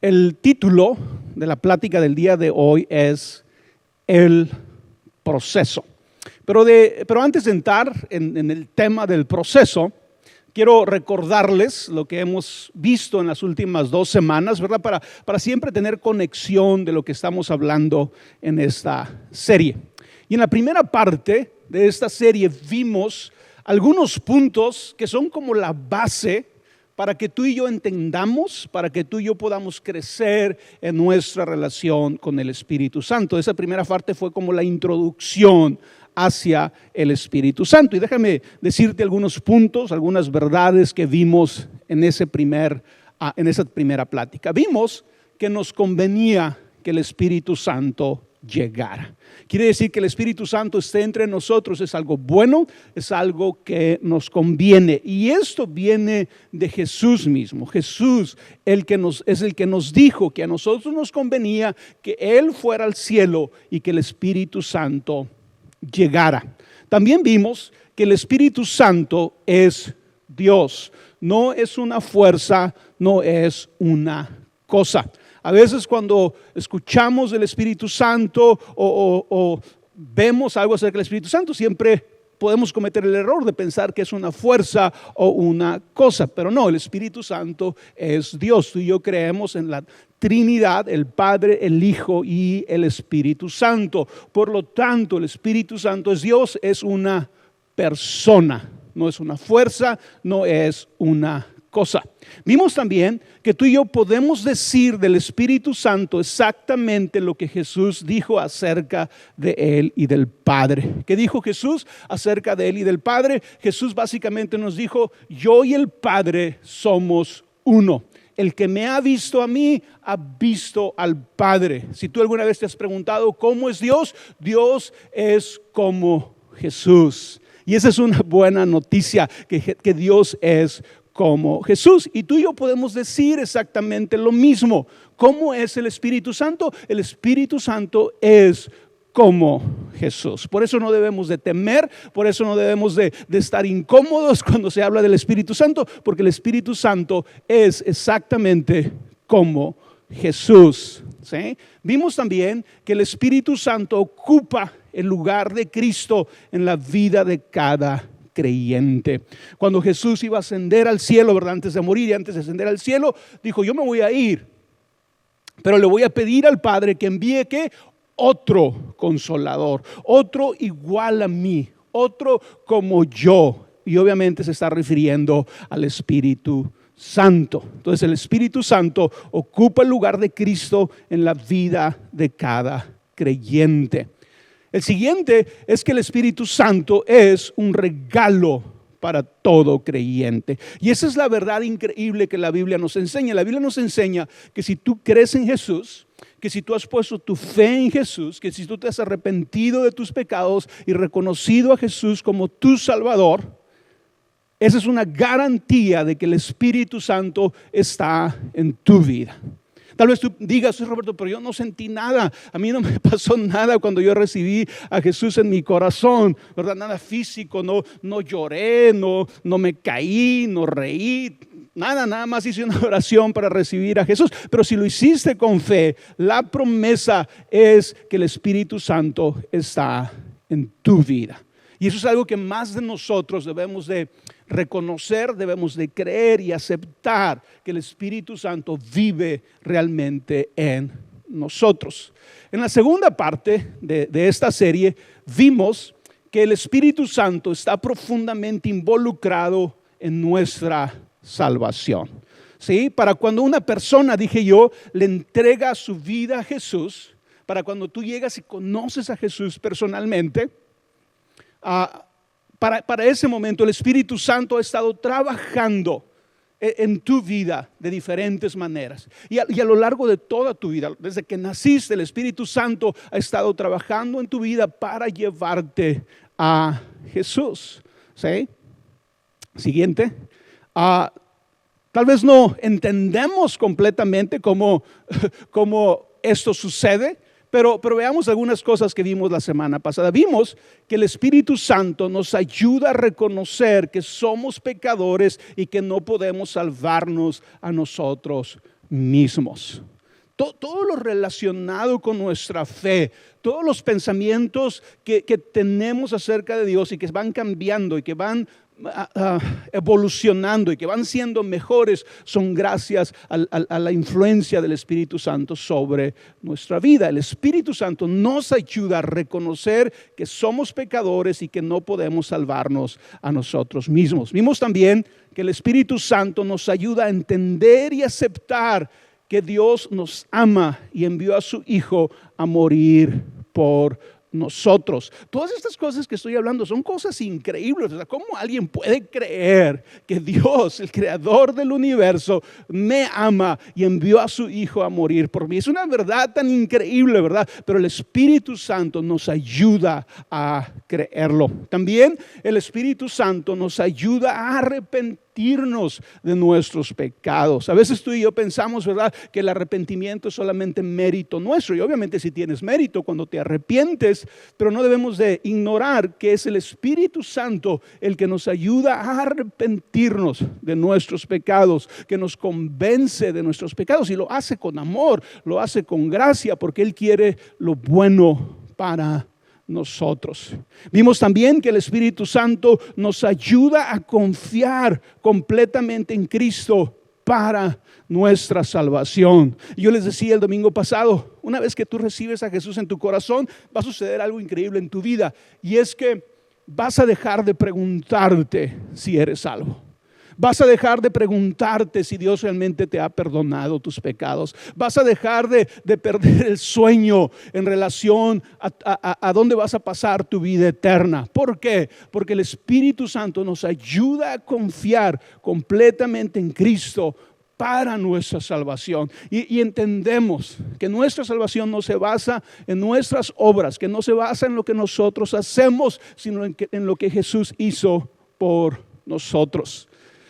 El título de la plática del día de hoy es el proceso. Pero antes de entrar en el tema del proceso, quiero recordarles lo que hemos visto en las últimas 2 semanas, ¿verdad? Para siempre tener conexión de lo que estamos hablando en esta serie. Y en la primera parte de esta serie vimos algunos puntos que son como la base para que tú y yo entendamos, para que tú y yo podamos crecer en nuestra relación con el Espíritu Santo. Esa primera parte fue como la introducción hacia el Espíritu Santo. Y déjame decirte algunos puntos, algunas verdades que vimos en esa primera plática. Vimos que nos convenía que el Espíritu Santo llegara. Quiere decir que el Espíritu Santo esté entre nosotros, es algo bueno, es algo que nos conviene. Y esto viene de Jesús mismo. Jesús es el que nos dijo que a nosotros nos convenía que Él fuera al cielo y que el Espíritu Santo llegara. También vimos que el Espíritu Santo es Dios, no es una fuerza, no es una cosa. A veces cuando escuchamos del Espíritu Santo o vemos algo acerca del Espíritu Santo, siempre podemos cometer el error de pensar que es una fuerza o una cosa. Pero no, el Espíritu Santo es Dios. Tú y yo creemos en la Trinidad, el Padre, el Hijo y el Espíritu Santo. Por lo tanto, el Espíritu Santo es Dios, es una persona. No es una fuerza, no es una cosa. Vimos también que tú y yo podemos decir del Espíritu Santo exactamente lo que Jesús dijo acerca de Él y del Padre. ¿Qué dijo Jesús acerca de Él y del Padre? Jesús básicamente nos dijo: yo y el Padre somos uno. El que me ha visto a mí, ha visto al Padre. Si tú alguna vez te has preguntado cómo es Dios, Dios es como Jesús. Y esa es una buena noticia, que Dios es como Jesús. Y tú y yo podemos decir exactamente lo mismo. ¿Cómo es el Espíritu Santo? El Espíritu Santo es como Jesús. Por eso no debemos de temer, por eso no debemos de estar incómodos cuando se habla del Espíritu Santo, porque el Espíritu Santo es exactamente como Jesús. ¿Sí? Vimos también que el Espíritu Santo ocupa el lugar de Cristo en la vida de cada creyente. Cuando Jesús iba a ascender al cielo, ¿verdad? Antes de morir y antes de ascender al cielo, dijo: yo me voy a ir, pero le voy a pedir al Padre que envíe ¿qué? Otro consolador, otro igual a mí, otro como yo. Y obviamente se está refiriendo al Espíritu Santo. Entonces el Espíritu Santo ocupa el lugar de Cristo en la vida de cada creyente. El siguiente es que el Espíritu Santo es un regalo para todo creyente. Y esa es la verdad increíble que la Biblia nos enseña. La Biblia nos enseña que si tú crees en Jesús, que si tú has puesto tu fe en Jesús, que si tú te has arrepentido de tus pecados y reconocido a Jesús como tu Salvador, esa es una garantía de que el Espíritu Santo está en tu vida. Tal vez tú digas: Roberto, pero yo no sentí nada. A mí no me pasó nada cuando yo recibí a Jesús en mi corazón, ¿verdad? Nada físico, no lloré, no me caí, no reí, nada más hice una oración para recibir a Jesús. Pero si lo hiciste con fe, la promesa es que el Espíritu Santo está en tu vida. Y eso es algo que más de nosotros debemos de reconocer, debemos de creer y aceptar, que el Espíritu Santo vive realmente en nosotros. En la segunda parte de esta serie vimos que el Espíritu Santo está profundamente involucrado en nuestra salvación. ¿Sí? Para cuando una persona, dije yo, le entrega su vida a Jesús, para cuando tú llegas y conoces a Jesús personalmente, para ese momento el Espíritu Santo ha estado trabajando en tu vida de diferentes maneras. Y a lo largo de toda tu vida, desde que naciste, el Espíritu Santo ha estado trabajando en tu vida para llevarte a Jesús. ¿Sí? Siguiente. Tal vez no entendemos completamente cómo esto sucede, pero veamos algunas cosas que vimos la semana pasada. Vimos que el Espíritu Santo nos ayuda a reconocer que somos pecadores y que no podemos salvarnos a nosotros mismos. Todo lo relacionado con nuestra fe, todos los pensamientos que tenemos acerca de Dios y que van cambiando y que van evolucionando y que van siendo mejores, son gracias a la influencia del Espíritu Santo sobre nuestra vida. El Espíritu Santo nos ayuda a reconocer que somos pecadores y que no podemos salvarnos a nosotros mismos. Vimos también que el Espíritu Santo nos ayuda a entender y aceptar que Dios nos ama y envió a su Hijo a morir por nosotros. Todas estas cosas que estoy hablando son cosas increíbles. O sea, ¿cómo alguien puede creer que Dios, el creador del universo, me ama y envió a su Hijo a morir por mí? Es una verdad tan increíble, ¿verdad? Pero el Espíritu Santo nos ayuda a creerlo. También el Espíritu Santo nos ayuda a arrepentirnos de nuestros pecados. A veces tú y yo pensamos, ¿verdad?, que el arrepentimiento es solamente mérito nuestro. Y obviamente si tienes mérito cuando te arrepientes, pero no debemos de ignorar que es el Espíritu Santo el que nos ayuda a arrepentirnos de nuestros pecados, que nos convence de nuestros pecados y lo hace con amor, lo hace con gracia, porque Él quiere lo bueno para nosotros. Vimos también que el Espíritu Santo nos ayuda a confiar completamente en Cristo para nuestra salvación. Yo les decía el domingo pasado, una vez que tú recibes a Jesús en tu corazón, va a suceder algo increíble en tu vida, y es que vas a dejar de preguntarte si eres salvo. Vas a dejar de preguntarte si Dios realmente te ha perdonado tus pecados. Vas a dejar de perder el sueño en relación a dónde vas a pasar tu vida eterna. ¿Por qué? Porque el Espíritu Santo nos ayuda a confiar completamente en Cristo para nuestra salvación. Y entendemos que nuestra salvación no se basa en nuestras obras, que no se basa en lo que nosotros hacemos, sino en lo que Jesús hizo por nosotros.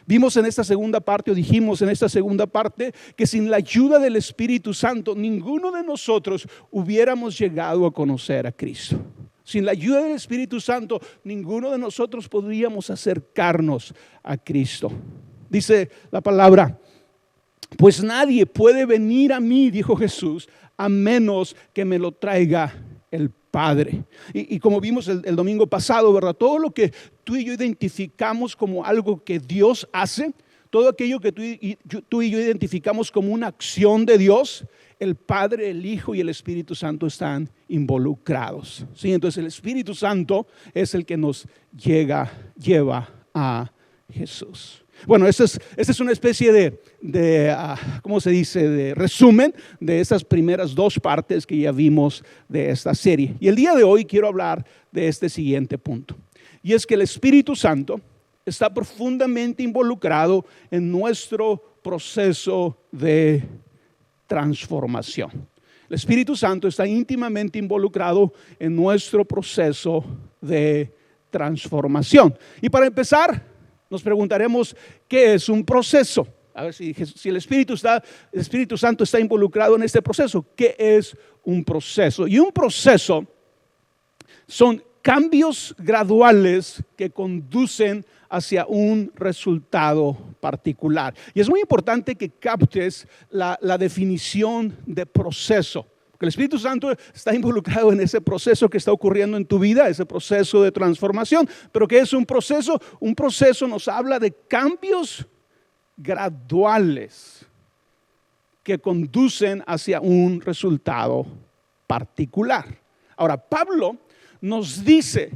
Vimos en esta segunda parte, o dijimos en esta segunda parte, que sin la ayuda del Espíritu Santo, ninguno de nosotros hubiéramos llegado a conocer a Cristo. Sin la ayuda del Espíritu Santo, ninguno de nosotros podríamos acercarnos a Cristo. Dice la palabra: pues nadie puede venir a mí, dijo Jesús, a menos que me lo traiga el Padre. Y como vimos el domingo pasado, ¿verdad?, todo lo que tú y yo identificamos como algo que Dios hace, todo aquello que tú y yo identificamos como una acción de Dios, el Padre, el Hijo y el Espíritu Santo están involucrados. ¿Sí? Entonces el Espíritu Santo es el que nos lleva a Jesús. Bueno, esta es una especie de ¿cómo se dice?, de resumen de estas primeras dos partes que ya vimos de esta serie. Y el día de hoy quiero hablar de este siguiente punto. Y es que el Espíritu Santo está profundamente involucrado en nuestro proceso de transformación. El Espíritu Santo está íntimamente involucrado en nuestro proceso de transformación. Y para empezar, nos preguntaremos, ¿qué es un proceso? A ver si el Espíritu Santo está involucrado en este proceso. ¿Qué es un proceso? Y un proceso son cambios graduales que conducen hacia un resultado particular. Y es muy importante que captes la definición de proceso. Porque el Espíritu Santo está involucrado en ese proceso que está ocurriendo en tu vida, ese proceso de transformación. Pero ¿qué es un proceso? Un proceso nos habla de cambios graduales que conducen hacia un resultado particular. Ahora, Pablo nos dice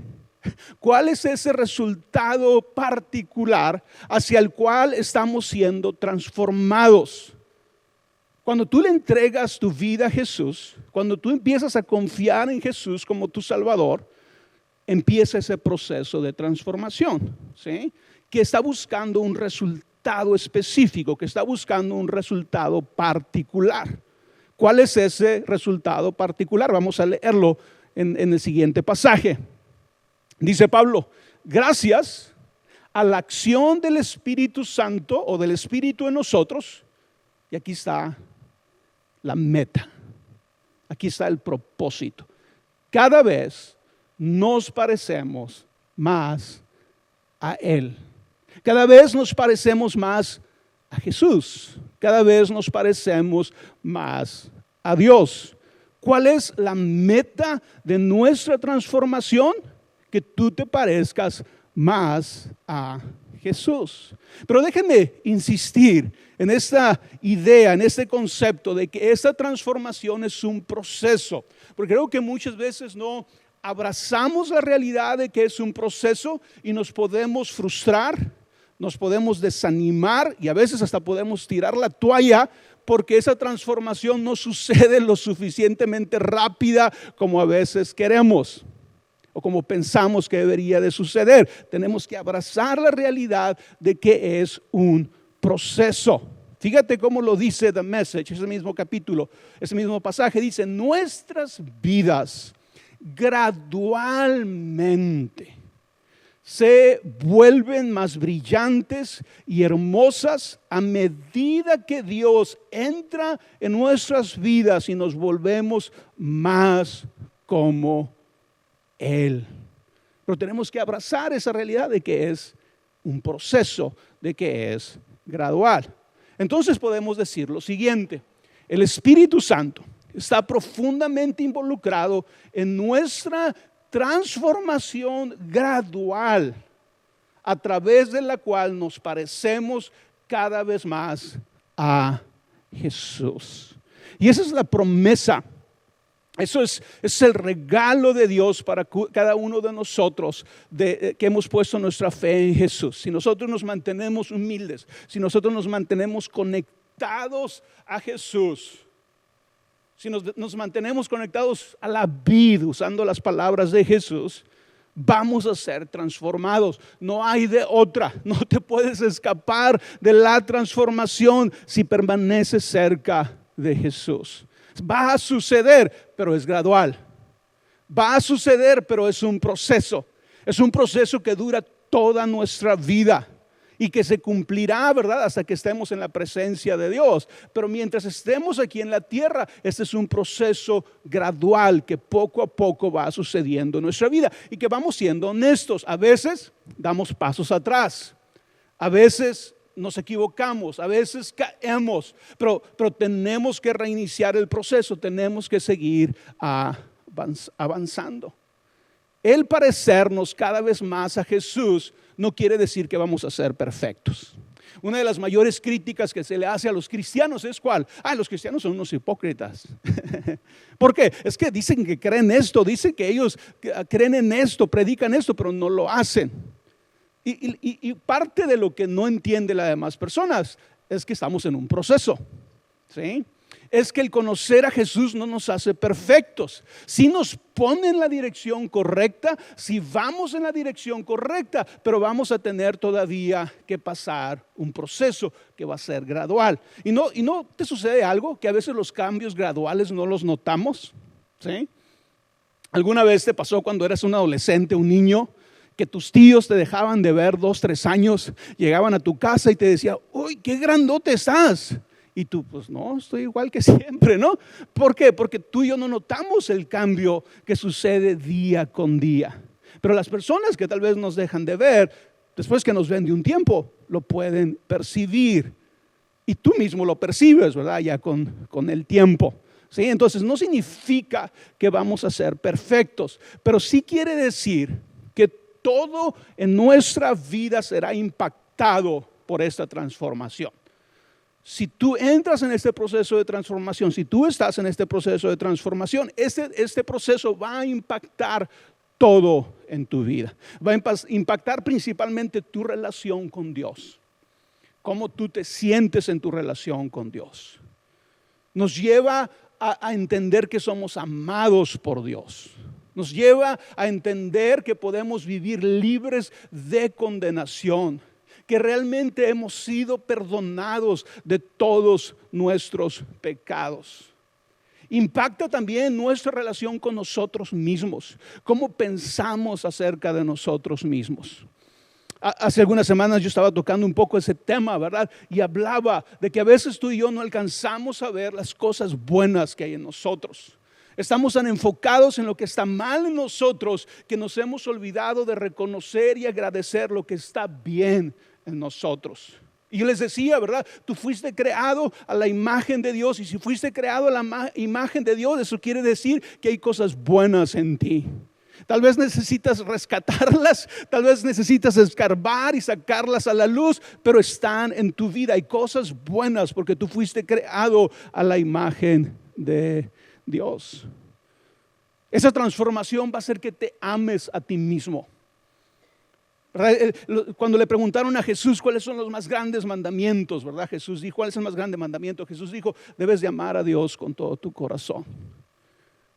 cuál es ese resultado particular hacia el cual estamos siendo transformados. Cuando tú le entregas tu vida a Jesús, cuando tú empiezas a confiar en Jesús como tu Salvador, empieza ese proceso de transformación, ¿sí?, que está buscando un resultado específico, que está buscando un resultado particular. ¿Cuál es ese resultado particular? Vamos a leerlo en el siguiente pasaje. Dice Pablo: gracias a la acción del Espíritu Santo o del Espíritu en nosotros, y aquí está la meta, aquí está el propósito. Cada vez nos parecemos más a Él. Cada vez nos parecemos más a Jesús. cada vez nos parecemos más a Dios. ¿Cuál es la meta de nuestra transformación? Que tú te parezcas más a Jesús. Pero déjenme insistir en esta idea, en este concepto de que esta transformación es un proceso, porque creo que muchas veces no abrazamos la realidad de que es un proceso y nos podemos frustrar, nos podemos desanimar y a veces hasta podemos tirar la toalla porque esa transformación no sucede lo suficientemente rápida como a veces queremos o como pensamos que debería de suceder. Tenemos que abrazar la realidad de que es un proceso. Fíjate cómo lo dice The Message, ese mismo capítulo, ese mismo pasaje, dice: nuestras vidas gradualmente se vuelven más brillantes y hermosas a medida que Dios entra en nuestras vidas y nos volvemos más como Él. Pero tenemos que abrazar esa realidad de que es un proceso, de que es gradual. Entonces podemos decir lo siguiente: el Espíritu Santo está profundamente involucrado en nuestra transformación gradual, a través de la cual nos parecemos cada vez más a Jesús. Y esa es la promesa. Eso es el regalo de Dios para cada uno de nosotros que hemos puesto nuestra fe en Jesús. Si nosotros nos mantenemos humildes, si nosotros nos mantenemos conectados a Jesús, si nos mantenemos conectados a la vid, usando las palabras de Jesús, vamos a ser transformados. No hay de otra. No te puedes escapar de la transformación si permaneces cerca de Jesús. Va a suceder, pero es gradual. Va a suceder, pero es un proceso. Es un proceso que dura toda nuestra vida y que se cumplirá, ¿verdad?, hasta que estemos en la presencia de Dios. Pero mientras estemos aquí en la tierra, este es un proceso gradual que poco a poco va sucediendo en nuestra vida y que vamos siendo honestos. A veces damos pasos atrás, a veces nos equivocamos, a veces caemos, pero tenemos que reiniciar el proceso, tenemos que seguir avanzando. El parecernos cada vez más a Jesús no quiere decir que vamos a ser perfectos. Una de las mayores críticas que se le hace a los cristianos es ¿cuál? Los cristianos son unos hipócritas. ¿Por qué? Es que dicen que creen esto, dicen que ellos creen en esto, predican esto, pero no lo hacen. Y parte de lo que no entiende las demás personas es que estamos en un proceso, ¿sí? Es que el conocer a Jesús no nos hace perfectos. Si nos pone en la dirección correcta, si vamos en la dirección correcta, pero vamos a tener todavía que pasar un proceso que va a ser gradual. ¿Y no te sucede algo? Que a veces los cambios graduales no los notamos, ¿sí? ¿Alguna vez te pasó cuando eras un adolescente, un niño, que tus tíos te dejaban de ver 2, 3 años, llegaban a tu casa y te decían: uy, qué grandote estás? Y tú, pues no, estoy igual que siempre, ¿no? ¿Por qué? Porque tú y yo no notamos el cambio que sucede día con día. Pero las personas que tal vez nos dejan de ver, después que nos ven de un tiempo, lo pueden percibir. Y tú mismo lo percibes, ¿verdad? Ya con el tiempo. ¿Sí? Entonces no significa que vamos a ser perfectos, pero sí quiere decir que todo en nuestra vida será impactado por esta transformación. Si tú entras en este proceso de transformación, si tú estás en este proceso de transformación, este proceso va a impactar todo en tu vida. Va a impactar principalmente tu relación con Dios. Cómo tú te sientes en tu relación con Dios. Nos lleva a entender que somos amados por Dios. Nos lleva a entender que podemos vivir libres de condenación, que realmente hemos sido perdonados de todos nuestros pecados. Impacta también nuestra relación con nosotros mismos, cómo pensamos acerca de nosotros mismos. Hace algunas semanas yo estaba tocando un poco ese tema, ¿verdad? Y hablaba de que a veces tú y yo no alcanzamos a ver las cosas buenas que hay en nosotros. Estamos tan enfocados en lo que está mal en nosotros que nos hemos olvidado de reconocer y agradecer lo que está bien en nosotros. Y yo les decía, ¿verdad? Tú fuiste creado a la imagen de Dios. Y si fuiste creado a la imagen de Dios, eso quiere decir que hay cosas buenas en ti. Tal vez necesitas rescatarlas, tal vez necesitas escarbar y sacarlas a la luz, pero están en tu vida. Hay cosas buenas porque tú fuiste creado a la imagen de Dios. Esa transformación va a hacer que te ames a ti mismo. Cuando le preguntaron a Jesús cuáles son los más grandes mandamientos, ¿verdad? Jesús dijo, ¿cuál es el más grande mandamiento? Jesús dijo, debes de amar a Dios con todo tu corazón.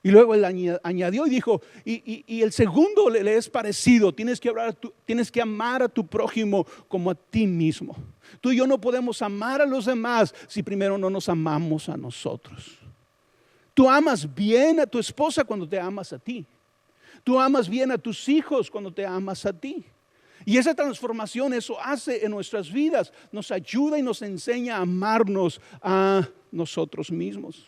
Y luego él añadió y dijo, y el segundo le es parecido, tienes que amar a tu prójimo como a ti mismo. Tú y yo no podemos amar a los demás si primero no nos amamos a nosotros. Tú amas bien a tu esposa cuando te amas a ti. Tú amas bien a tus hijos cuando te amas a ti. Y esa transformación, eso hace en nuestras vidas, nos ayuda y nos enseña a amarnos a nosotros mismos.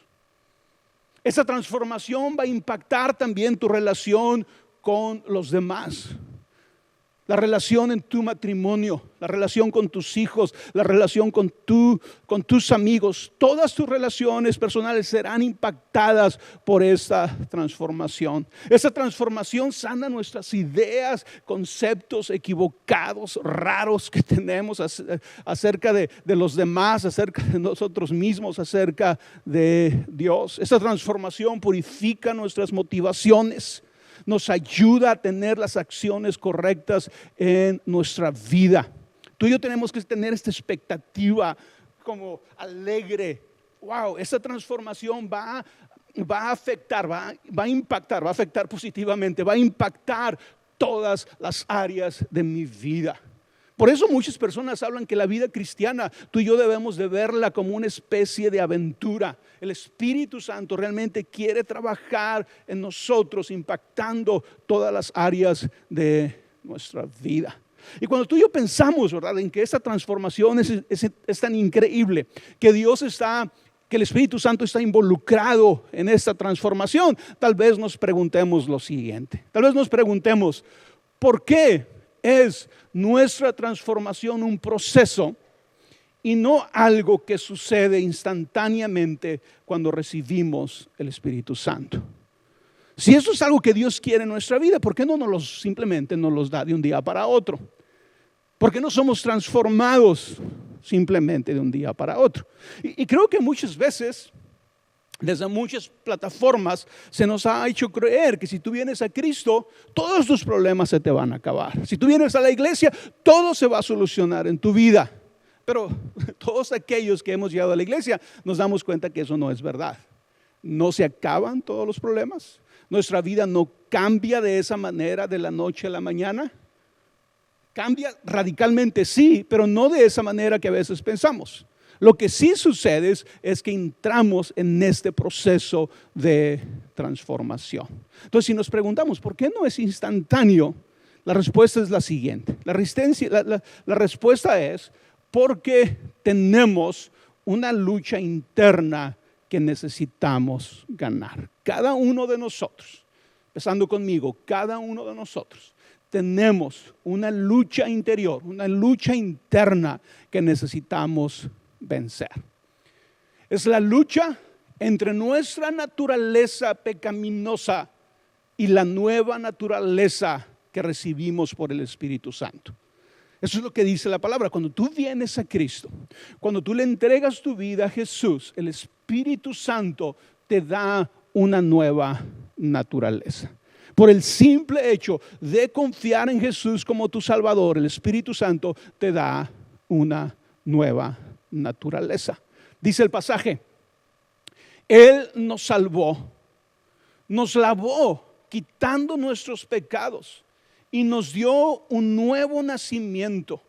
Esa transformación va a impactar también tu relación con los demás. La relación en tu matrimonio, la relación con tus hijos, la relación con tus amigos. Todas tus relaciones personales serán impactadas por esta transformación. Esa transformación sana nuestras ideas, conceptos equivocados, raros que tenemos acerca de los demás, acerca de nosotros mismos, acerca de Dios. Esa transformación purifica nuestras motivaciones. Nos ayuda a tener las acciones correctas en nuestra vida. Tú y yo tenemos que tener esta expectativa como alegre. Wow, esa transformación va a afectar, va a impactar, va a afectar positivamente, va a impactar todas las áreas de mi vida. Por eso muchas personas hablan que la vida cristiana, tú y yo debemos de verla como una especie de aventura. El Espíritu Santo realmente quiere trabajar en nosotros, impactando todas las áreas de nuestra vida. Y cuando tú y yo pensamos, ¿verdad?, en que esta transformación es tan increíble, que que el Espíritu Santo está involucrado en esta transformación, tal vez nos preguntemos lo siguiente. Tal vez nos preguntemos, ¿por qué es nuestra transformación un proceso y no algo que sucede instantáneamente cuando recibimos el Espíritu Santo? Si eso es algo que Dios quiere en nuestra vida, ¿por qué no simplemente nos los da de un día para otro? ¿Por qué no somos transformados simplemente de un día para otro? Y creo que muchas veces, desde muchas plataformas, se nos ha hecho creer que si tú vienes a Cristo, todos tus problemas se te van a acabar. Si tú vienes a la iglesia, todo se va a solucionar en tu vida. Pero todos aquellos que hemos llegado a la iglesia nos damos cuenta que eso no es verdad. No se acaban todos los problemas. Nuestra vida no cambia de esa manera de la noche a la mañana. Cambia radicalmente, sí, pero no de esa manera que a veces pensamos. Lo que sí sucede es que entramos en este proceso de transformación. Entonces, si nos preguntamos, ¿por qué no es instantáneo? La respuesta es la siguiente. La respuesta es porque tenemos una lucha interna que necesitamos ganar. Cada uno de nosotros, empezando conmigo, cada uno de nosotros tenemos una lucha interior, una lucha interna que necesitamos vencer. Es la lucha entre nuestra naturaleza pecaminosa y la nueva naturaleza que recibimos por el Espíritu Santo. Eso es lo que dice la palabra. Cuando tú vienes a Cristo, cuando tú le entregas tu vida a Jesús, el Espíritu Santo te da una nueva naturaleza. Por el simple hecho de confiar en Jesús como tu Salvador, el Espíritu Santo te da una nueva naturaleza. Dice el pasaje, Él nos salvó, nos lavó, quitando nuestros pecados, y nos dio un nuevo nacimiento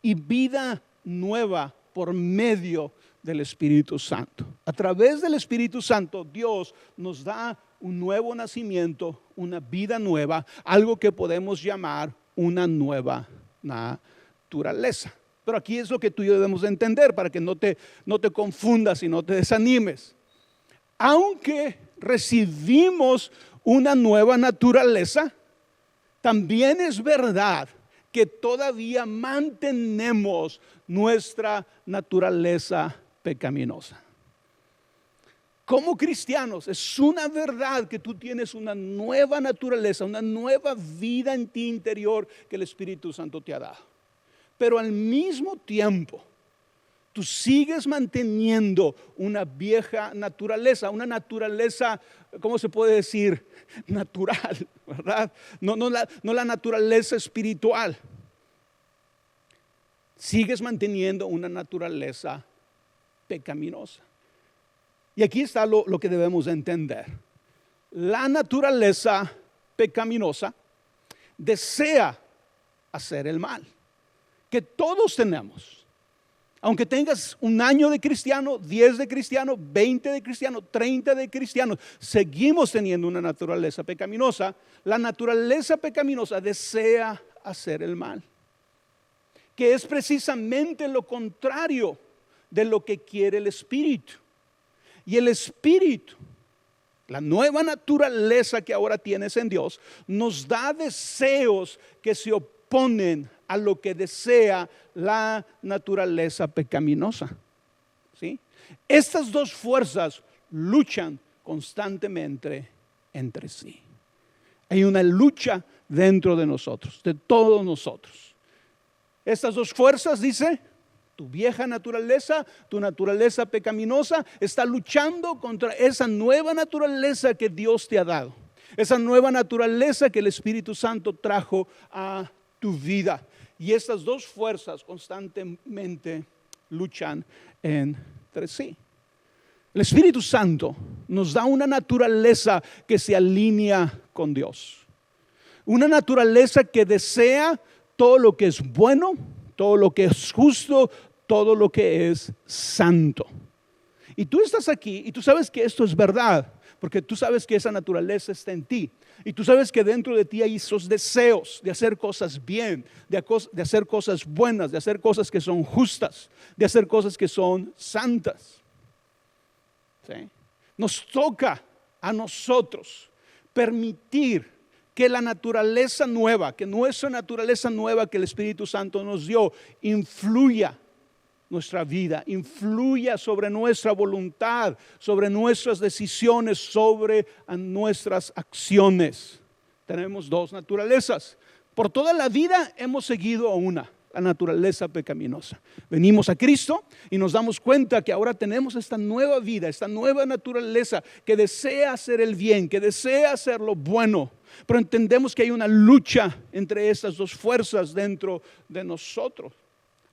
y vida nueva por medio del Espíritu Santo. A través del Espíritu Santo, Dios nos da un nuevo nacimiento, una vida nueva, algo que podemos llamar una nueva naturaleza. Pero aquí es lo que tú y yo debemos de entender para que no te confundas y no te desanimes. Aunque recibimos una nueva naturaleza, también es verdad que todavía mantenemos nuestra naturaleza pecaminosa. Como cristianos, es una verdad que tú tienes una nueva naturaleza, una nueva vida en ti interior que el Espíritu Santo te ha dado. Pero al mismo tiempo, tú sigues manteniendo una vieja naturaleza, una naturaleza, ¿cómo se puede decir? Natural, ¿verdad? No la naturaleza espiritual. Sigues manteniendo una naturaleza pecaminosa. Y aquí está lo que debemos entender. La naturaleza pecaminosa desea hacer el mal, que todos tenemos. Aunque tengas 1 año de cristiano, 10 de cristiano, 20 de cristiano, 30 de cristiano, seguimos teniendo una naturaleza pecaminosa. La naturaleza pecaminosa desea hacer el mal, que es precisamente lo contrario de lo que quiere el Espíritu. Y el Espíritu, la nueva naturaleza que ahora tienes en Dios, nos da deseos que se oponen a lo que desea la naturaleza pecaminosa. ¿Sí? Estas dos fuerzas luchan constantemente entre sí. Hay una lucha dentro de nosotros, de todos nosotros. Estas dos fuerzas, dice, tu vieja naturaleza, tu naturaleza pecaminosa, está luchando contra esa nueva naturaleza que Dios te ha dado. Esa nueva naturaleza que el Espíritu Santo trajo a tu vida. Y estas dos fuerzas constantemente luchan entre sí. El Espíritu Santo nos da una naturaleza que se alinea con Dios. Una naturaleza que desea todo lo que es bueno, todo lo que es justo, todo lo que es santo. Y tú estás aquí y tú sabes que esto es verdad, porque tú sabes que esa naturaleza está en ti. Y tú sabes que dentro de ti hay esos deseos de hacer cosas bien, de hacer cosas buenas, de hacer cosas que son justas, de hacer cosas que son santas. ¿Sí? Nos toca a nosotros permitir que la naturaleza nueva, que nuestra naturaleza nueva que el Espíritu Santo nos dio, influya nuestra vida, influya sobre nuestra voluntad, sobre nuestras decisiones, sobre nuestras acciones. Tenemos dos naturalezas. Por toda la vida hemos seguido a una, la naturaleza pecaminosa. Venimos a Cristo y nos damos cuenta que ahora tenemos esta nueva vida, esta nueva naturaleza que desea hacer el bien, que desea hacer lo bueno. Pero entendemos que hay una lucha entre estas dos fuerzas dentro de nosotros.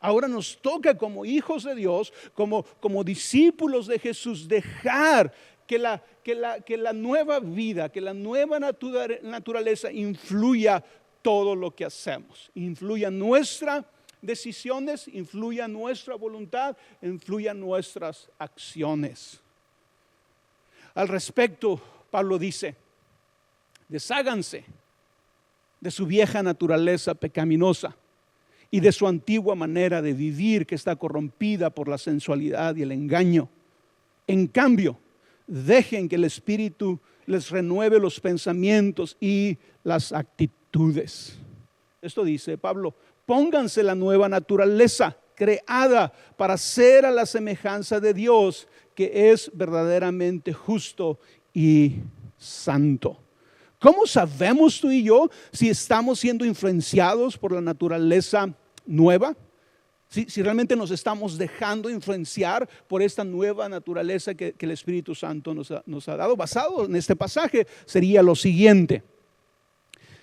Ahora nos toca como hijos de Dios, como discípulos de Jesús, dejar que la nueva vida, que la nueva naturaleza influya todo lo que hacemos. Influya nuestras decisiones, influya nuestra voluntad, influya nuestras acciones. Al respecto, Pablo dice: desháganse de su vieja naturaleza pecaminosa y de su antigua manera de vivir que está corrompida por la sensualidad y el engaño. En cambio, dejen que el Espíritu les renueve los pensamientos y las actitudes. Esto dice Pablo: pónganse la nueva naturaleza creada para ser a la semejanza de Dios, que es verdaderamente justo y santo. ¿Cómo sabemos tú y yo si estamos siendo influenciados por la naturaleza nueva? Si realmente nos estamos dejando influenciar por esta nueva naturaleza que el Espíritu Santo nos ha dado. Basado en este pasaje sería lo siguiente: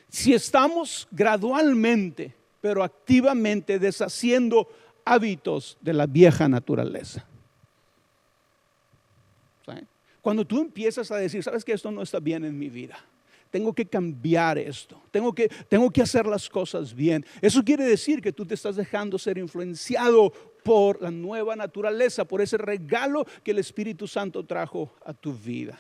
si estamos gradualmente, pero activamente deshaciendo hábitos de la vieja naturaleza. ¿Sí? Cuando tú empiezas a decir: ¿sabes qué? Esto no está bien en mi vida. Tengo que cambiar esto, tengo que hacer las cosas bien. Eso quiere decir que tú te estás dejando ser influenciado por la nueva naturaleza, por ese regalo que el Espíritu Santo trajo a tu vida.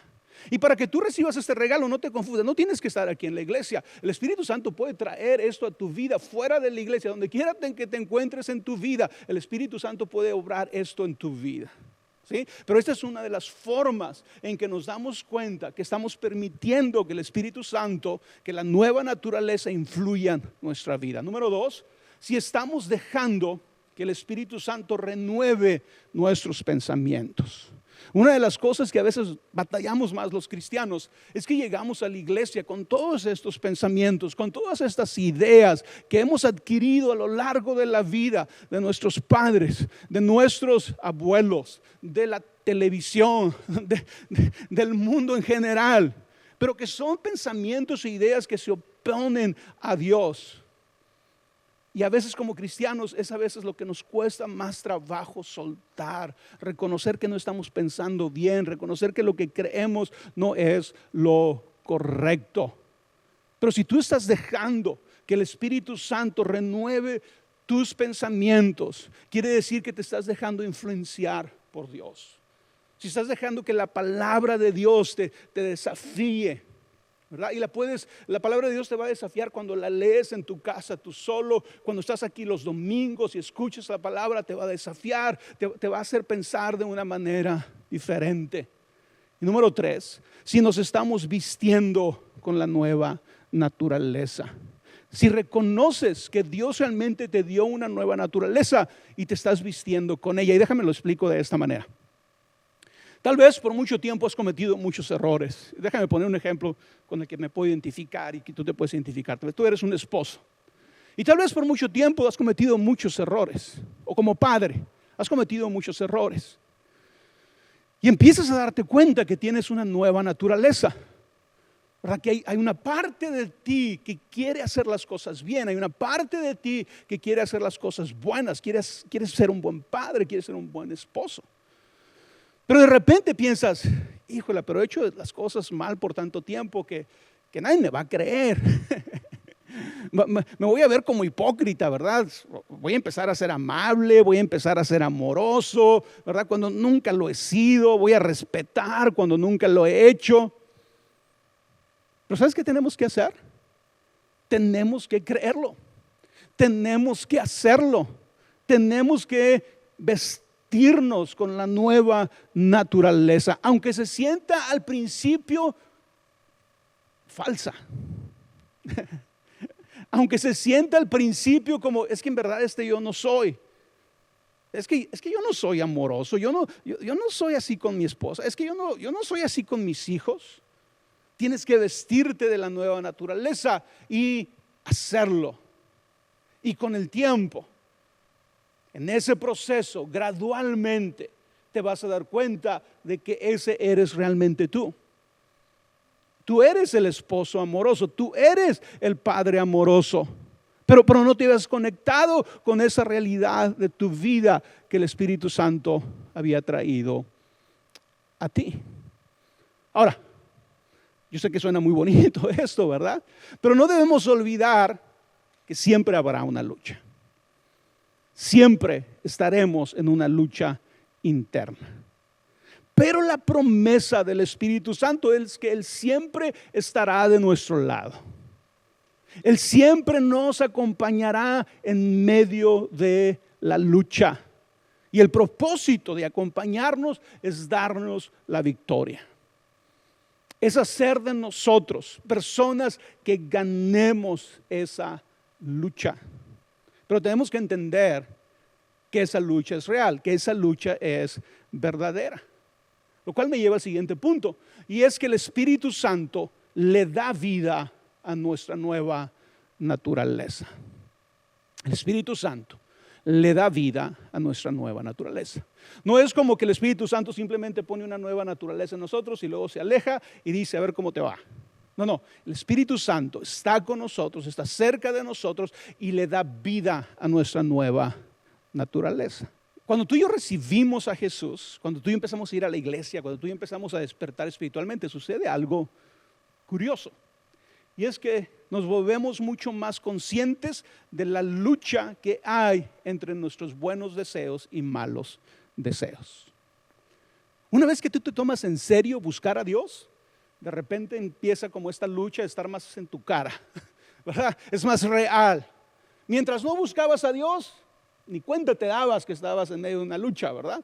Y para que tú recibas este regalo, no te confundas, no tienes que estar aquí en la iglesia. El Espíritu Santo puede traer esto a tu vida fuera de la iglesia, donde quiera que te encuentres en tu vida. El Espíritu Santo puede obrar esto en tu vida. ¿sí? Pero esta es una de las formas en que nos damos cuenta que estamos permitiendo que el Espíritu Santo, que la nueva naturaleza influya en nuestra vida. Número 2, si estamos dejando que el Espíritu Santo renueve nuestros pensamientos. Una de las cosas que a veces batallamos más los cristianos es que llegamos a la iglesia con todos estos pensamientos, con todas estas ideas que hemos adquirido a lo largo de la vida de nuestros padres, de nuestros abuelos, de la televisión, del mundo en general, pero que son pensamientos e ideas que se oponen a Dios. Y a veces como cristianos es a veces lo que nos cuesta más trabajo soltar, reconocer que no estamos pensando bien, reconocer que lo que creemos no es lo correcto. Pero si tú estás dejando que el Espíritu Santo renueve tus pensamientos, quiere decir que te estás dejando influenciar por Dios. Si estás dejando que la palabra de Dios te desafíe, ¿verdad? Y la palabra de Dios te va a desafiar cuando la lees en tu casa, tú solo, cuando estás aquí los domingos y escuchas la palabra, te va a desafiar, te va a hacer pensar de una manera diferente. Y número 3, si nos estamos vistiendo con la nueva naturaleza. Si reconoces que Dios realmente te dio una nueva naturaleza y te estás vistiendo con ella. Y déjame lo explico de esta manera. Tal vez por mucho tiempo has cometido muchos errores. Déjame poner un ejemplo con el que me puedo identificar y que tú te puedes identificar. Tú eres un esposo y tal vez por mucho tiempo has cometido muchos errores. O como padre has cometido muchos errores. Y empiezas a darte cuenta que tienes una nueva naturaleza. ¿Verdad? Que hay una parte de ti que quiere hacer las cosas bien. Hay una parte de ti que quiere hacer las cosas buenas. Quieres ser un buen padre, quieres ser un buen esposo. Pero de repente piensas, híjole, pero he hecho las cosas mal por tanto tiempo que nadie me va a creer. Me voy a ver como hipócrita, ¿verdad? Voy a empezar a ser amable, voy a empezar a ser amoroso, ¿verdad? Cuando nunca lo he sido, voy a respetar cuando nunca lo he hecho. Pero ¿sabes qué tenemos que hacer? Tenemos que creerlo, tenemos que hacerlo, tenemos que vestirnos con la nueva naturaleza, aunque se sienta al principio falsa. Aunque se sienta al principio como, es que en verdad yo no soy. Es que yo no soy amoroso, yo no soy así con mi esposa, es que yo no soy así con mis hijos. Tienes que vestirte de la nueva naturaleza y hacerlo. Y con el tiempo, en ese proceso, gradualmente te vas a dar cuenta de que ese eres realmente tú. Tú eres el esposo amoroso, tú eres el padre amoroso, pero no te habías conectado con esa realidad de tu vida que el Espíritu Santo había traído a ti. Ahora, yo sé que suena muy bonito esto, ¿verdad? Pero no debemos olvidar que siempre habrá una lucha. Siempre estaremos en una lucha interna. Pero la promesa del Espíritu Santo es que Él siempre estará de nuestro lado. Él siempre nos acompañará en medio de la lucha. Y el propósito de acompañarnos es darnos la victoria. Es hacer de nosotros personas que ganemos esa lucha. Pero tenemos que entender que esa lucha es real, que esa lucha es verdadera. Lo cual me lleva al siguiente punto, y es que el Espíritu Santo le da vida a nuestra nueva naturaleza. El Espíritu Santo le da vida a nuestra nueva naturaleza. No es como que el Espíritu Santo simplemente pone una nueva naturaleza en nosotros y luego se aleja y dice a ver cómo te va. No, el Espíritu Santo está con nosotros, está cerca de nosotros y le da vida a nuestra nueva naturaleza. Cuando tú y yo recibimos a Jesús, cuando tú y yo empezamos a ir a la iglesia, cuando tú y yo empezamos a despertar espiritualmente, sucede algo curioso. Y es que nos volvemos mucho más conscientes de la lucha que hay entre nuestros buenos deseos y malos deseos. Una vez que tú te tomas en serio buscar a Dios, de repente empieza como esta lucha a estar más en tu cara, ¿verdad? Es más real. Mientras no buscabas a Dios, ni cuenta te dabas que estabas en medio de una lucha, ¿verdad?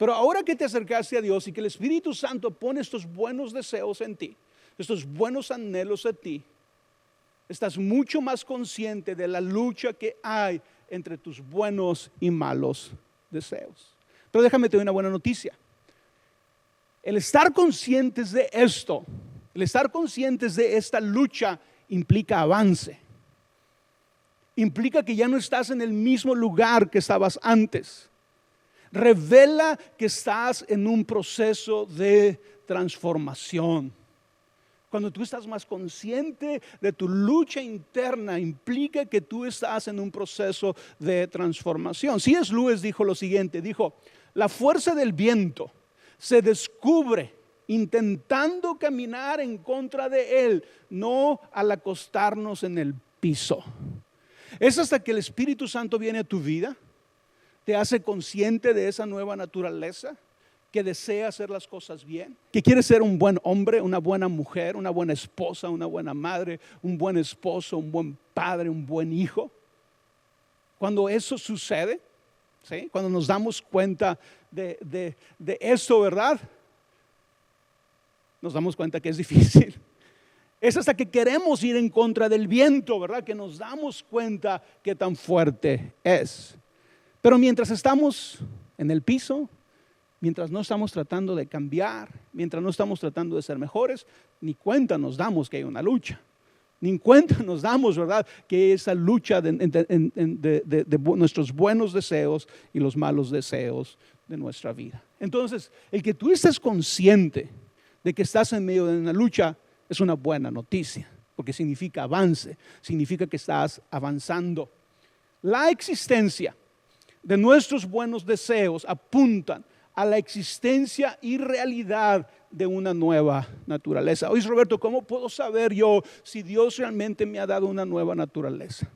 Pero ahora que te acercaste a Dios y que el Espíritu Santo pone estos buenos deseos en ti, estos buenos anhelos en ti, estás mucho más consciente de la lucha que hay entre tus buenos y malos deseos. Pero déjame te doy una buena noticia. El estar conscientes de esto, el estar conscientes de esta lucha implica avance. Implica que ya no estás en el mismo lugar que estabas antes. Revela que estás en un proceso de transformación. Cuando tú estás más consciente de tu lucha interna, implica que tú estás en un proceso de transformación. C.S. Lewis dijo lo siguiente, dijo, la fuerza del viento se descubre intentando caminar en contra de él, no al acostarnos en el piso. Es hasta que el Espíritu Santo viene a tu vida, te hace consciente de esa nueva naturaleza, que desea hacer las cosas bien, que quiere ser un buen hombre, una buena mujer, una buena esposa, una buena madre, un buen esposo, un buen padre, un buen hijo. Cuando eso sucede, ¿sí? Cuando nos damos cuenta de esto, ¿verdad? Nos damos cuenta que es difícil. Es hasta que queremos ir en contra del viento, ¿verdad? Que nos damos cuenta que tan fuerte es. Pero mientras estamos en el piso, mientras no estamos tratando de cambiar, mientras no estamos tratando de ser mejores, ni cuenta nos damos que hay una lucha. Ni cuenta nos damos, ¿verdad? Que esa lucha de nuestros buenos deseos y los malos deseos de nuestra vida. Entonces, el que tú estés consciente de que estás en medio de una lucha es una buena noticia, porque significa avance, significa que estás avanzando. La existencia de nuestros buenos deseos apuntan a la existencia y realidad de una nueva naturaleza. Oye, Roberto, ¿cómo puedo saber yo si Dios realmente me ha dado una nueva naturaleza?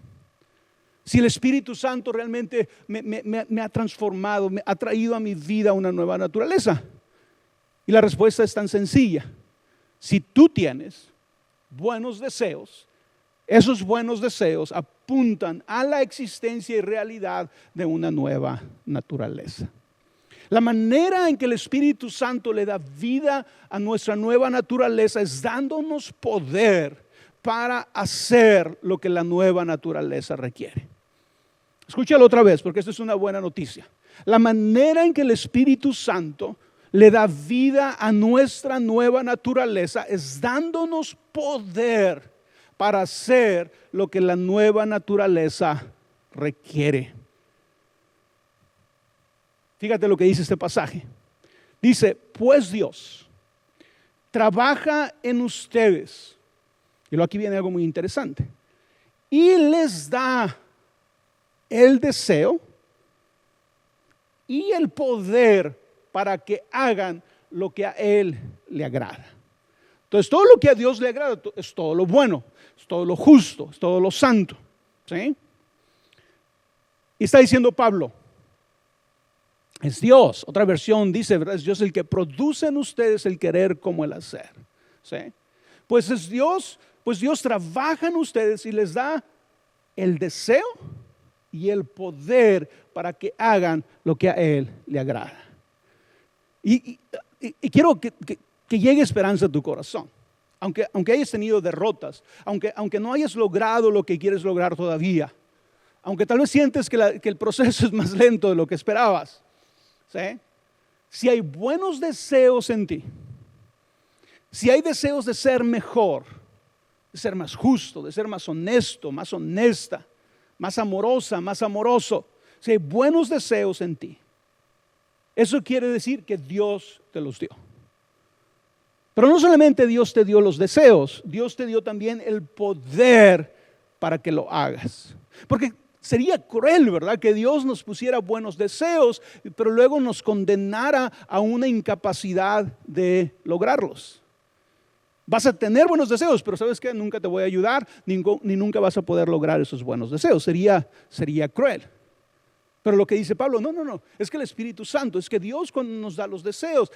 Si el Espíritu Santo realmente me ha transformado, me ha traído a mi vida una nueva naturaleza. Y la respuesta es tan sencilla. Si tú tienes buenos deseos, esos buenos deseos apuntan a la existencia y realidad de una nueva naturaleza. La manera en que el Espíritu Santo le da vida a nuestra nueva naturaleza es dándonos poder para hacer lo que la nueva naturaleza requiere. Escúchalo otra vez porque esta es una buena noticia. La manera en que el Espíritu Santo le da vida a nuestra nueva naturaleza es dándonos poder para hacer lo que la nueva naturaleza requiere. Fíjate lo que dice este pasaje. Dice, pues Dios trabaja en ustedes. Y luego aquí viene algo muy interesante. Y les da el deseo y el poder para que hagan lo que a Él le agrada. Entonces, todo lo que a Dios le agrada es todo lo bueno, es todo lo justo, es todo lo santo. ¿Sí? Y está diciendo Pablo, es Dios, otra versión dice, ¿verdad? Es Dios el que produce en ustedes el querer como el hacer. ¿Sí? Pues es Dios, pues Dios trabaja en ustedes y les da el deseo y el poder para que hagan lo que a Él le agrada. Y quiero que llegue esperanza a tu corazón. Aunque hayas tenido derrotas, aunque no hayas logrado lo que quieres lograr todavía, aunque tal vez sientes que el proceso es más lento de lo que esperabas, ¿sí? Si hay buenos deseos en ti, si hay deseos de ser mejor, de ser más justo, de ser más honesto, más honesta, más amorosa, más amoroso, si hay buenos deseos en ti, eso quiere decir que Dios te los dio. Pero no solamente Dios te dio los deseos, Dios te dio también el poder para que lo hagas. Porque sería cruel, ¿verdad? Que Dios nos pusiera buenos deseos, pero luego nos condenara a una incapacidad de lograrlos. Vas a tener buenos deseos, pero ¿sabes qué? Nunca te voy a ayudar, ni nunca vas a poder lograr esos buenos deseos. Sería cruel. Pero lo que dice Pablo, no, es que el Espíritu Santo, es que Dios cuando nos da los deseos,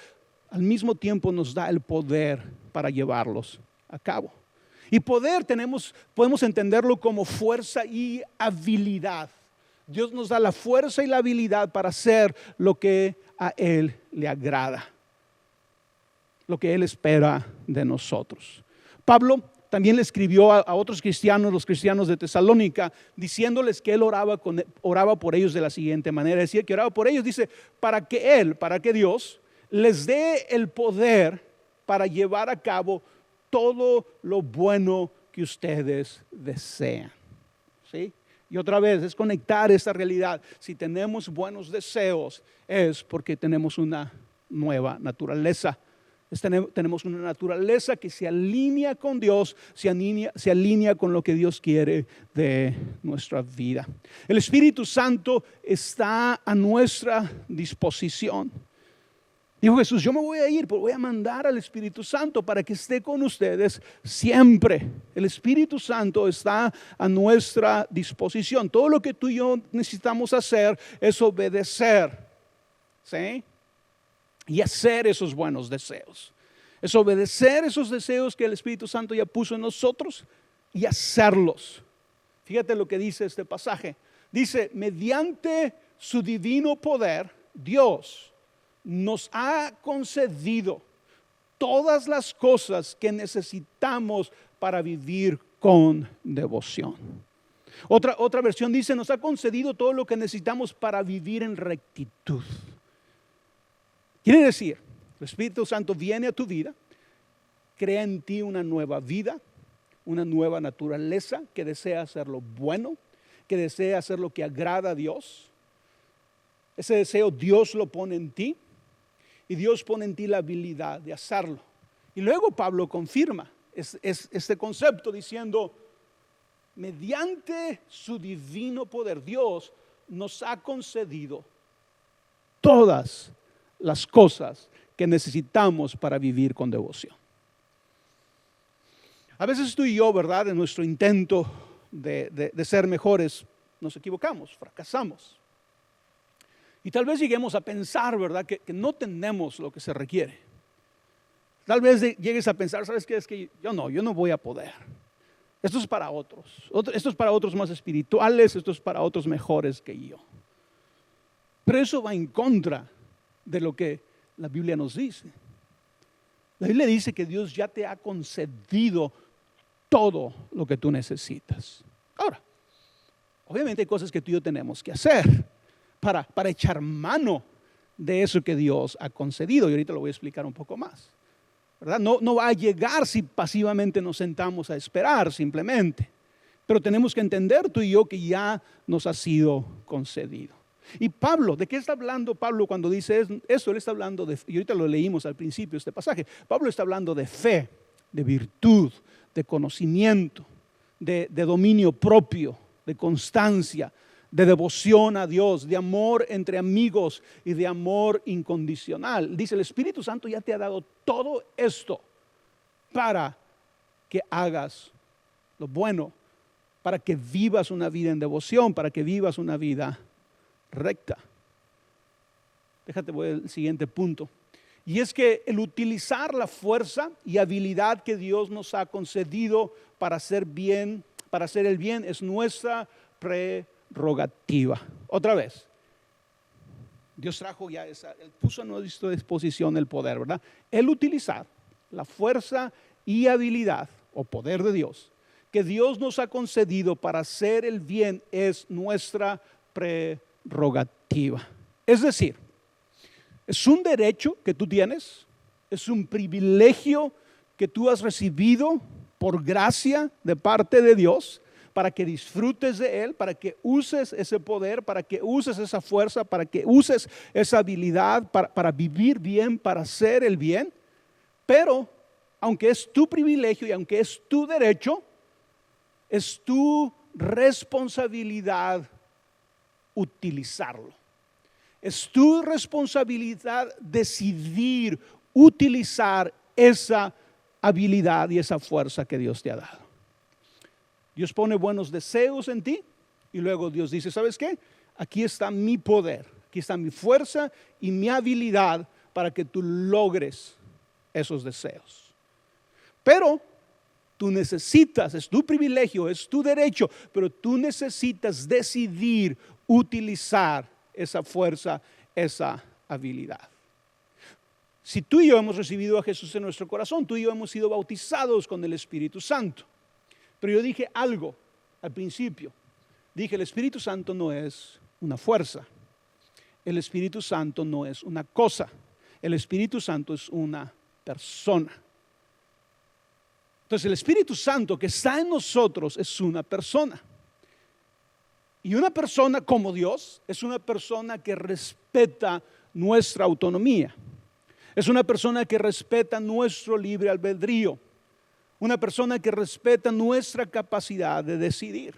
al mismo tiempo nos da el poder para llevarlos a cabo. Y poder podemos entenderlo como fuerza y habilidad. Dios nos da la fuerza y la habilidad para hacer lo que a Él le agrada, lo que Él espera de nosotros. Pablo también le escribió a otros cristianos, los cristianos de Tesalónica, diciéndoles que él oraba por ellos de la siguiente manera. Decía que oraba por ellos, dice, para que Dios les dé el poder para llevar a cabo todo lo bueno que ustedes desean. ¿Sí? Y otra vez, es conectar esta realidad. Si tenemos buenos deseos, es porque tenemos una nueva naturaleza. Tenemos una naturaleza que se alinea con Dios, se alinea con lo que Dios quiere de nuestra vida. El Espíritu Santo está a nuestra disposición. Dijo Jesús, yo me voy a ir, pero voy a mandar al Espíritu Santo para que esté con ustedes siempre. El Espíritu Santo está a nuestra disposición. Todo lo que tú y yo necesitamos hacer es obedecer, ¿sí? Y hacer esos buenos deseos. Es obedecer esos deseos que el Espíritu Santo ya puso en nosotros y hacerlos. Fíjate lo que dice este pasaje. Dice, mediante su divino poder, Dios nos ha concedido todas las cosas que necesitamos para vivir con devoción. Otra versión dice, nos ha concedido todo lo que necesitamos para vivir en rectitud. Quiere decir, el Espíritu Santo viene a tu vida, crea en ti una nueva vida, una nueva naturaleza que desea hacer lo bueno, que desea hacer lo que agrada a Dios. Ese deseo Dios lo pone en ti y Dios pone en ti la habilidad de hacerlo. Y luego Pablo confirma este concepto diciendo, mediante su divino poder, Dios nos ha concedido todas las cosas que necesitamos para vivir con devoción. A veces tú y yo, ¿verdad? En nuestro intento de ser mejores, nos equivocamos, fracasamos. Y tal vez lleguemos a pensar, ¿verdad? Que no tenemos lo que se requiere. Tal vez llegues a pensar, ¿sabes qué? Es que yo no voy a poder. Esto es para otros. Esto es para otros más espirituales, esto es para otros mejores que yo. Pero eso va en contra de lo que la Biblia nos dice. La Biblia dice que Dios ya te ha concedido todo lo que tú necesitas. Ahora, obviamente hay cosas que tú y yo tenemos que hacer para echar mano de eso que Dios ha concedido. Y ahorita lo voy a explicar un poco más, ¿verdad? No va a llegar si pasivamente nos sentamos a esperar simplemente. Pero tenemos que entender tú y yo que ya nos ha sido concedido. Y Pablo, ¿de qué está hablando Pablo cuando dice eso? Él está hablando y ahorita lo leímos al principio este pasaje. Pablo está hablando de fe, de virtud, de conocimiento, de dominio propio, de constancia, de devoción a Dios, de amor entre amigos y de amor incondicional. Dice, el Espíritu Santo ya te ha dado todo esto para que hagas lo bueno, para que vivas una vida en devoción, para que vivas una vida recta. Déjate, voy al siguiente punto. Y es que el utilizar la fuerza y habilidad que Dios nos ha concedido para hacer el bien es nuestra prerrogativa. Otra vez, Dios trajo ya Él puso a nuestra disposición el poder, ¿verdad? El utilizar la fuerza y habilidad o poder de Dios que Dios nos ha concedido para hacer el bien es nuestra prerrogativa. Es decir, es un derecho que tú tienes, es un privilegio que tú has recibido por gracia de parte de Dios para que disfrutes de Él, para que uses ese poder, para que uses esa fuerza, para que uses esa habilidad para vivir bien, para hacer el bien. Pero, aunque es tu privilegio y aunque es tu derecho, es tu responsabilidad utilizarlo. Es tu responsabilidad decidir utilizar esa habilidad y esa fuerza que Dios te ha dado. Dios pone buenos deseos en ti y luego Dios dice, ¿sabes qué? Aquí está mi poder, aquí está mi fuerza y mi habilidad para que tú logres esos deseos. Pero tú necesitas, es tu privilegio, es tu derecho, pero tú necesitas decidir utilizar esa fuerza, esa habilidad. Si tú y yo hemos recibido a Jesús en nuestro corazón, tú y yo hemos sido bautizados con el Espíritu Santo. Pero yo dije algo al principio. Dije, el Espíritu Santo no es una fuerza. El Espíritu Santo no es una cosa. El Espíritu Santo es una persona. Entonces el Espíritu Santo que está en nosotros es una persona. Y una persona como Dios es una persona que respeta nuestra autonomía. Es una persona que respeta nuestro libre albedrío. Una persona que respeta nuestra capacidad de decidir.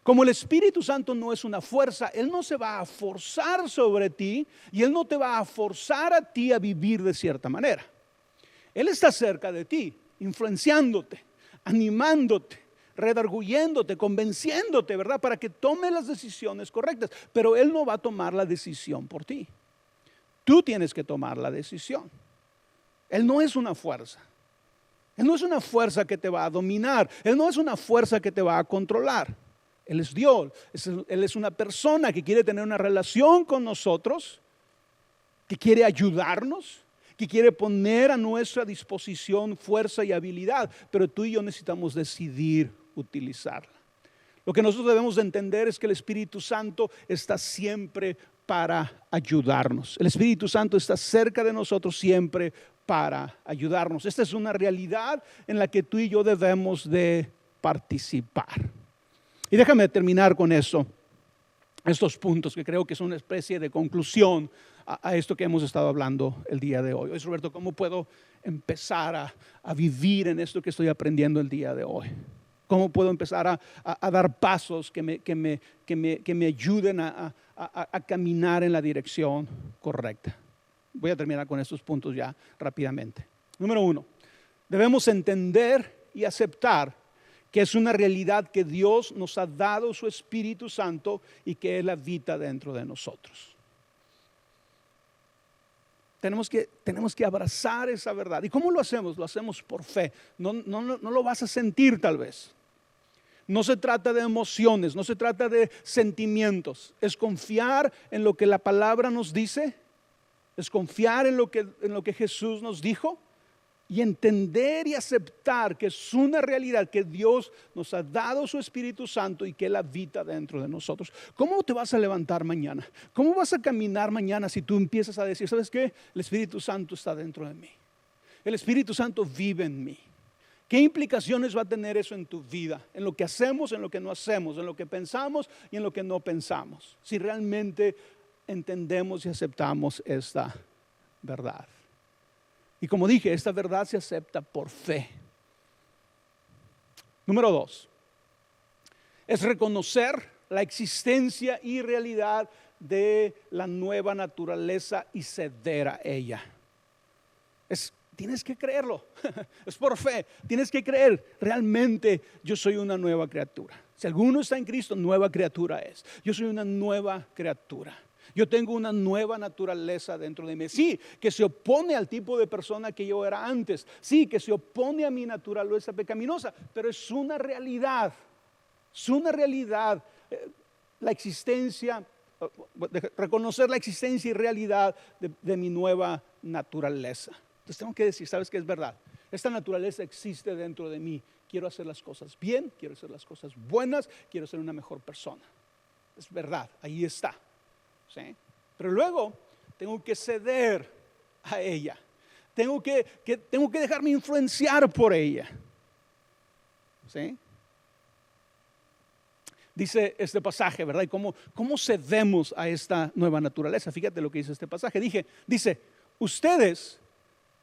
Como el Espíritu Santo no es una fuerza, Él no se va a forzar sobre ti y Él no te va a forzar a ti a vivir de cierta manera. Él está cerca de ti, influenciándote, animándote, redarguyéndote, convenciéndote, ¿verdad? Para que tome las decisiones correctas. Pero Él no va a tomar la decisión por ti. Tú tienes que tomar la decisión. Él no es una fuerza. Él no es una fuerza que te va a dominar. Él no es una fuerza que te va a controlar. Él es Dios. Él es una persona que quiere tener una relación con nosotros, que quiere ayudarnos, que quiere poner a nuestra disposición fuerza y habilidad. Pero tú y yo necesitamos decidir utilizarla. Lo que nosotros debemos de entender es que el Espíritu Santo está siempre para ayudarnos. El Espíritu Santo está cerca de nosotros siempre para ayudarnos. Esta es una realidad en la que tú y yo debemos de participar. Y déjame terminar con eso, estos puntos que creo que son una especie de conclusión a esto que hemos estado hablando el día de hoy. Oye, Roberto, ¿cómo puedo empezar a vivir en esto que estoy aprendiendo el día de hoy? ¿Cómo puedo empezar a dar pasos que me ayuden a caminar en la dirección correcta? Voy a terminar con estos puntos ya rápidamente. Número 1, debemos entender y aceptar que es una realidad que Dios nos ha dado su Espíritu Santo y que Él habita dentro de nosotros. Tenemos que abrazar esa verdad. ¿Y cómo lo hacemos? Lo hacemos por fe. No lo vas a sentir tal vez. No se trata de emociones, no se trata de sentimientos. Es confiar en lo que la palabra nos dice. Es confiar en lo que Jesús nos dijo. Y entender y aceptar que es una realidad que Dios nos ha dado su Espíritu Santo y que Él habita dentro de nosotros. ¿Cómo te vas a levantar mañana? ¿Cómo vas a caminar mañana si tú empiezas a decir, ¿sabes qué? El Espíritu Santo está dentro de mí. El Espíritu Santo vive en mí. ¿Qué implicaciones va a tener eso en tu vida? En lo que hacemos, en lo que no hacemos, en lo que pensamos y en lo que no pensamos. Si realmente entendemos y aceptamos esta verdad. Y como dije, esta verdad se acepta por fe. Número 2, es reconocer la existencia y realidad de la nueva naturaleza y ceder a ella. Tienes que creerlo, es por fe, tienes que creer, realmente yo soy una nueva criatura. Si alguno está en Cristo, nueva criatura es. Yo soy una nueva criatura. Yo tengo una nueva naturaleza dentro de mí. Sí, que se opone al tipo de persona que yo era antes. Sí, que se opone a mi naturaleza pecaminosa. Pero es una realidad. Es una realidad. La existencia, reconocer la existencia y realidad de mi nueva naturaleza. Entonces tengo que decir, ¿sabes qué es verdad? Esta naturaleza existe dentro de mí. Quiero hacer las cosas bien, quiero hacer las cosas buenas, quiero ser una mejor persona. Es verdad, ahí está. ¿Sí? Pero luego tengo que ceder a ella. Tengo que dejarme influenciar por ella. ¿Sí? Dice este pasaje, ¿verdad? Y cómo cedemos a esta nueva naturaleza. Fíjate lo que dice este pasaje. Dice, ustedes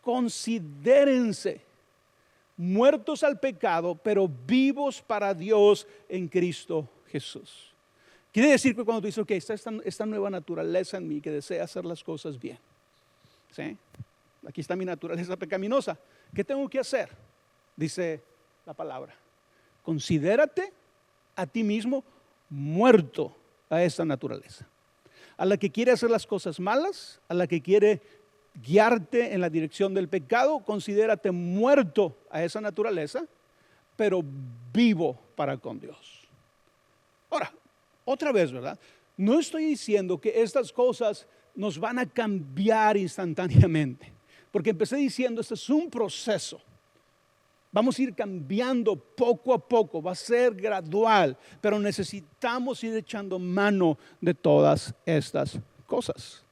considérense muertos al pecado, pero vivos para Dios en Cristo Jesús. Quiere decir que cuando tú dices, ok, está esta nueva naturaleza en mí que desea hacer las cosas bien. ¿Sí? Aquí está mi naturaleza pecaminosa. ¿Qué tengo que hacer? Dice la palabra. Considérate a ti mismo muerto a esa naturaleza. A la que quiere hacer las cosas malas, a la que quiere guiarte en la dirección del pecado, considérate muerto a esa naturaleza, pero vivo para con Dios. Ahora, otra vez, ¿verdad? No estoy diciendo que estas cosas nos van a cambiar instantáneamente. Porque empecé diciendo, este es un proceso. Vamos a ir cambiando poco a poco, va a ser gradual, pero necesitamos ir echando mano de todas estas cosas.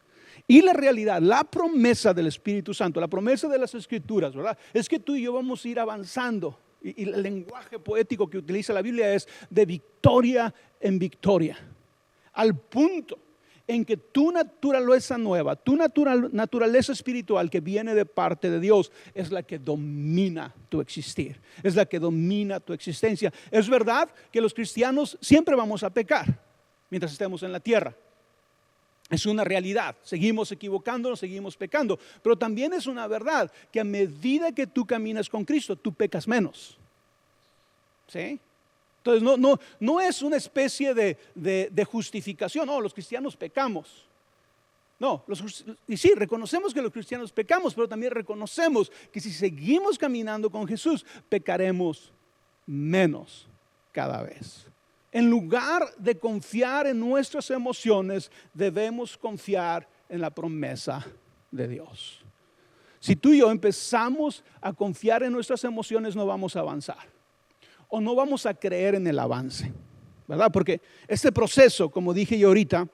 Y la realidad, la promesa del Espíritu Santo, la promesa de las Escrituras, ¿verdad? Es que tú y yo vamos a ir avanzando. Y el lenguaje poético que utiliza la Biblia es de victoria en victoria. Al punto en que tu naturaleza nueva, tu naturaleza espiritual que viene de parte de Dios es la que domina tu existir, es la que domina tu existencia. Es verdad que los cristianos siempre vamos a pecar mientras estemos en la tierra. Es una realidad, seguimos equivocándonos, seguimos pecando, pero también es una verdad que a medida que tú caminas con Cristo, tú pecas menos. ¿Sí? Entonces no es una especie de justificación. No, los cristianos pecamos. No, y sí, reconocemos que los cristianos pecamos, pero también reconocemos que si seguimos caminando con Jesús, pecaremos menos cada vez. En lugar de confiar en nuestras emociones, debemos confiar en la promesa de Dios. Si tú y yo empezamos a confiar en nuestras emociones, no vamos a avanzar. O no vamos a creer en el avance, ¿verdad? Porque este proceso, como dije yo ahorita,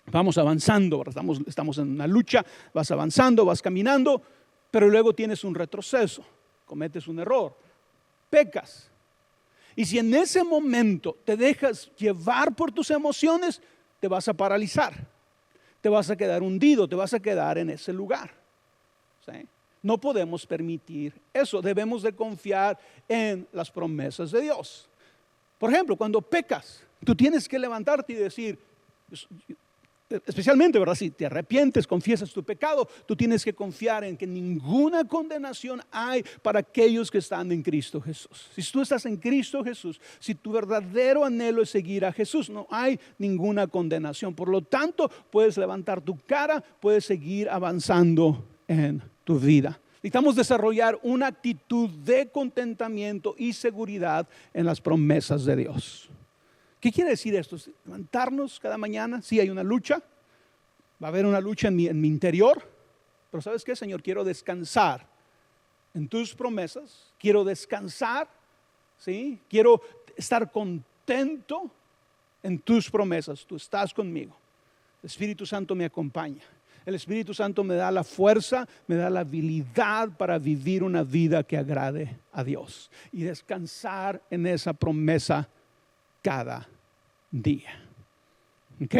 vamos avanzando, estamos en una lucha, vas avanzando, vas caminando, pero luego tienes un retroceso, cometes un error, pecas. Y si en ese momento te dejas llevar por tus emociones, te vas a paralizar, te vas a quedar hundido, te vas a quedar en ese lugar. ¿Sí? No podemos permitir eso, debemos de confiar en las promesas de Dios. Por ejemplo, cuando pecas, tú tienes que levantarte y decir, especialmente, ¿verdad? Si te arrepientes, confiesas tu pecado, tú tienes que confiar en que ninguna condenación hay para aquellos que están en Cristo Jesús. Si tú estás en Cristo Jesús, si tu verdadero anhelo es seguir a Jesús, no hay ninguna condenación. Por lo tanto, puedes levantar tu cara, puedes seguir avanzando en tu vida. Necesitamos desarrollar una actitud de contentamiento y seguridad en las promesas de Dios. ¿Qué quiere decir esto? Levantarnos cada mañana. Sí, hay una lucha. Va a haber una lucha en mi interior. Pero ¿sabes qué, Señor? Quiero descansar en tus promesas. Quiero descansar. ¿Sí? Quiero estar contento en tus promesas. Tú estás conmigo. El Espíritu Santo me acompaña. El Espíritu Santo me da la fuerza, me da la habilidad para vivir una vida que agrade a Dios. Y descansar en esa promesa cada día. ¿Ok?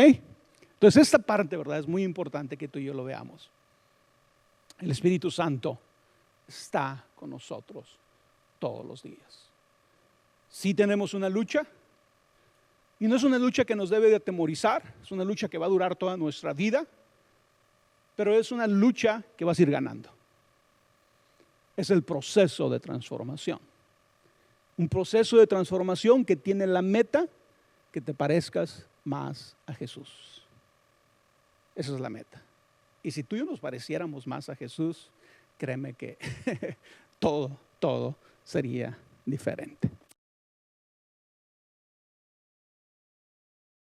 Entonces esta parte, ¿verdad? Es muy importante que tú y yo lo veamos. El Espíritu Santo está con nosotros todos los días. Sí tenemos una lucha, y no es una lucha que nos debe de atemorizar, es una lucha que va a durar toda nuestra vida, pero es una lucha que vas a ir ganando. Es el proceso de transformación. Un proceso de transformación que tiene la meta que te parezcas más a Jesús. Esa es la meta. Y si tú y yo nos pareciéramos más a Jesús, créeme que todo sería diferente.